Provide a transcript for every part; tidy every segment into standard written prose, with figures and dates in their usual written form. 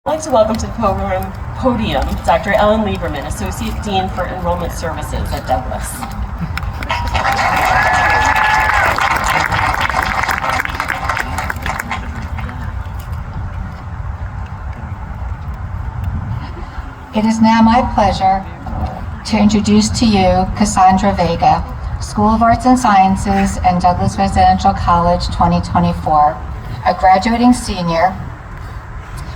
I'd like to welcome to the podium Dr. Ellen Lieberman, Associate Dean for Enrollment Services at Douglas. It is now my pleasure to introduce to you Cassandra Vega, School of Arts and Sciences and Douglas Residential College 2024, a graduating senior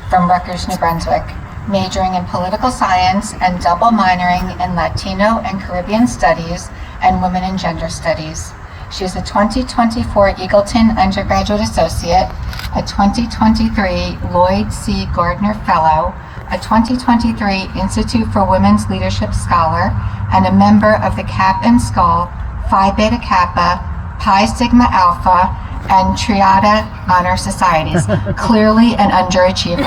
from Rutgers, New Brunswick, majoring in political science and double minoring in Latino and Caribbean studies and women and gender studies. She is a 2024 Eagleton Undergraduate Associate, a 2023 Lloyd C. Gardner Fellow, a 2023 Institute for Women's Leadership Scholar, and a member of the Cap and Skull, Phi Beta Kappa, Pi Sigma Alpha, and Triada Honor Societies. Clearly an underachiever.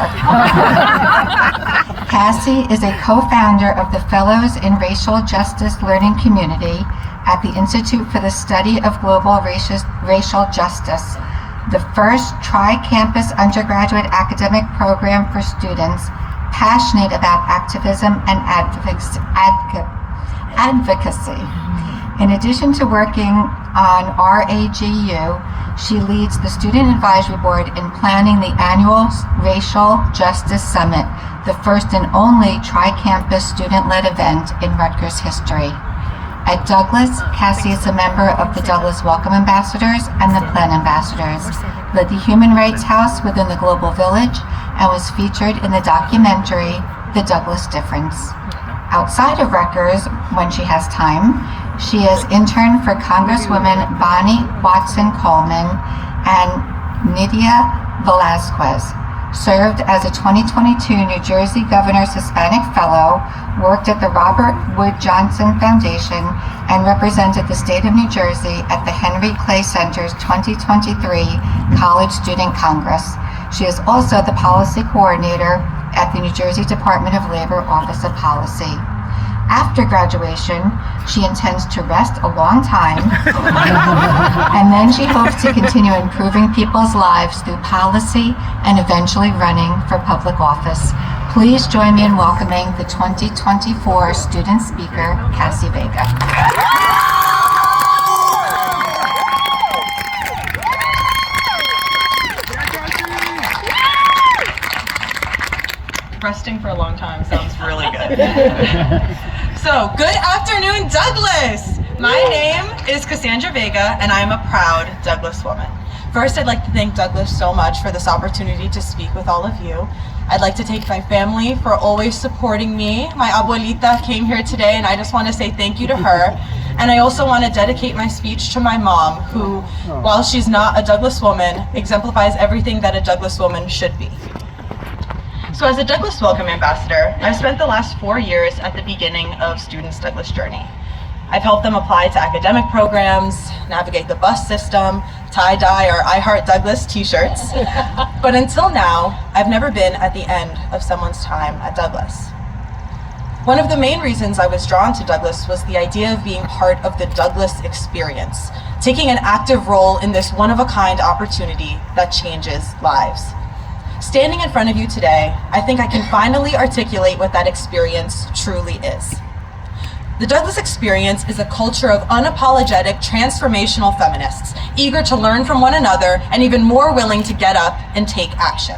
Cassie is a co-founder of the Fellows in Racial Justice Learning Community at the Institute for the Study of Global Racial Justice, the first tri-campus undergraduate academic program for students passionate about activism and advocacy. In addition to working on RAGU, she leads the Student Advisory Board in planning the annual Racial Justice Summit, the first and only tri-campus student-led event in Rutgers history. At Douglas, Cassie is a member of the Douglas Welcome Ambassadors and the Plan Ambassadors, led the Human Rights House within the Global Village, and was featured in the documentary, The Douglas Difference. Outside of Rutgers, when she has time, she has interned for Congresswomen Bonnie Watson Coleman and Nydia Velázquez, served as a 2022 New Jersey Governor's Hispanic Fellow, worked at the Robert Wood Johnson Foundation, and represented the state of New Jersey at the Henry Clay Center's 2023 College Student Congress. She is also the policy coordinator at the New Jersey Department of Labor Office of Policy. After graduation, she intends to rest a long time, and then she hopes to continue improving people's lives through policy and eventually running for public office. Please join me in welcoming the 2024 student speaker, Cassie Vega. Resting for a long time sounds really good. So, good afternoon, Douglas! My name is Cassandra Vega, and I'm a proud Douglas woman. First, I'd like to thank Douglas so much for this opportunity to speak with all of you. I'd like to thank my family for always supporting me. My abuelita came here today, and I just want to say thank you to her. And I also want to dedicate my speech to my mom, who, while she's not a Douglas woman, exemplifies everything that a Douglas woman should be. So as a Douglas Welcome Ambassador, I've spent the last 4 years at the beginning of students' Douglas journey. I've helped them apply to academic programs, navigate the bus system, tie-dye or I Heart Douglas t-shirts. But until now, I've never been at the end of someone's time at Douglas. One of the main reasons I was drawn to Douglas was the idea of being part of the Douglas experience, taking an active role in this one-of-a-kind opportunity that changes lives. Standing in front of you today, I think I can finally articulate what that experience truly is. The Douglas experience is a culture of unapologetic, transformational feminists, eager to learn from one another and even more willing to get up and take action.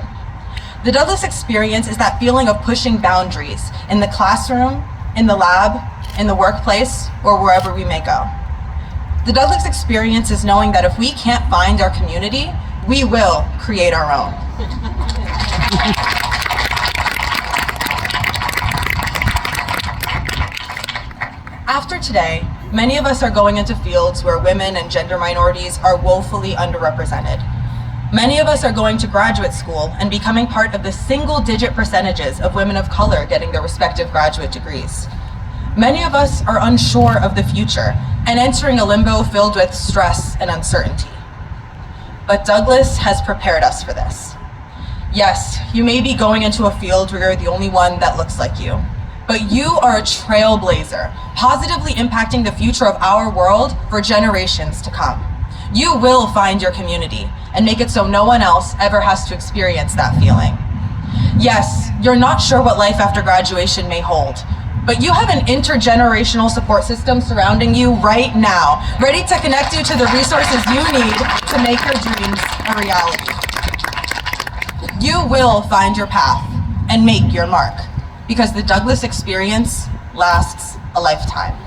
The Douglas experience is that feeling of pushing boundaries in the classroom, in the lab, in the workplace, or wherever we may go. The Douglas experience is knowing that if we can't find our community, we will create our own. After today, many of us are going into fields where women and gender minorities are woefully underrepresented. Many of us are going to graduate school and becoming part of the single-digit percentages of women of color getting their respective graduate degrees. Many of us are unsure of the future and entering a limbo filled with stress and uncertainty. But Douglas has prepared us for this. Yes, you may be going into a field where you're the only one that looks like you, but you are a trailblazer, positively impacting the future of our world for generations to come. You will find your community and make it so no one else ever has to experience that feeling. Yes, You're not sure what life after graduation may hold, but you have an intergenerational support system surrounding you right now, ready to connect you to the resources you need to make your dreams a reality. You will find your path and make your mark, because the Douglas experience lasts a lifetime.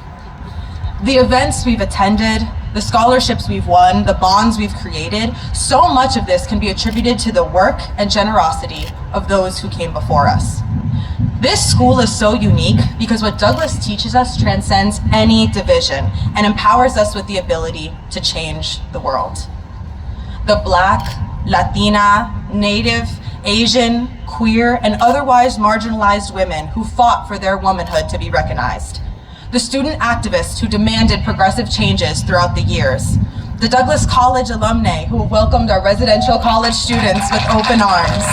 The events we've attended, the scholarships we've won, the bonds we've created, so much of this can be attributed to the work and generosity of those who came before us. This school is so unique because what Douglas teaches us transcends any division and empowers us with the ability to change the world. The Black, Latina, Native, Asian, queer, and otherwise marginalized women who fought for their womanhood to be recognized. The student activists who demanded progressive changes throughout the years. The Douglas College alumni who welcomed our residential college students with open arms.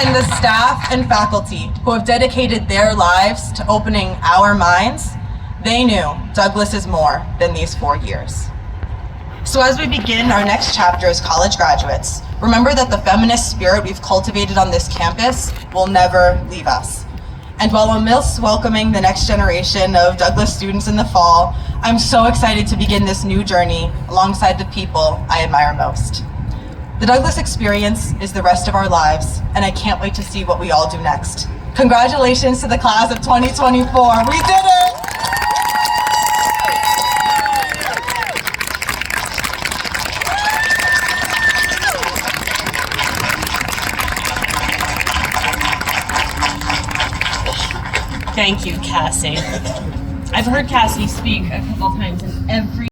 And the staff and faculty who have dedicated their lives to opening our minds. They knew Douglas is more than these 4 years. So as we begin our next chapter as college graduates, remember that the feminist spirit we've cultivated on this campus will never leave us. And while we'll miss welcoming the next generation of Douglas students in the fall, I'm so excited to begin this new journey alongside the people I admire most. The Douglas experience is the rest of our lives, and I can't wait to see what we all do next. Congratulations to the class of 2024. We did it! Thank you, Cassie. I've heard Cassie speak a couple times, and every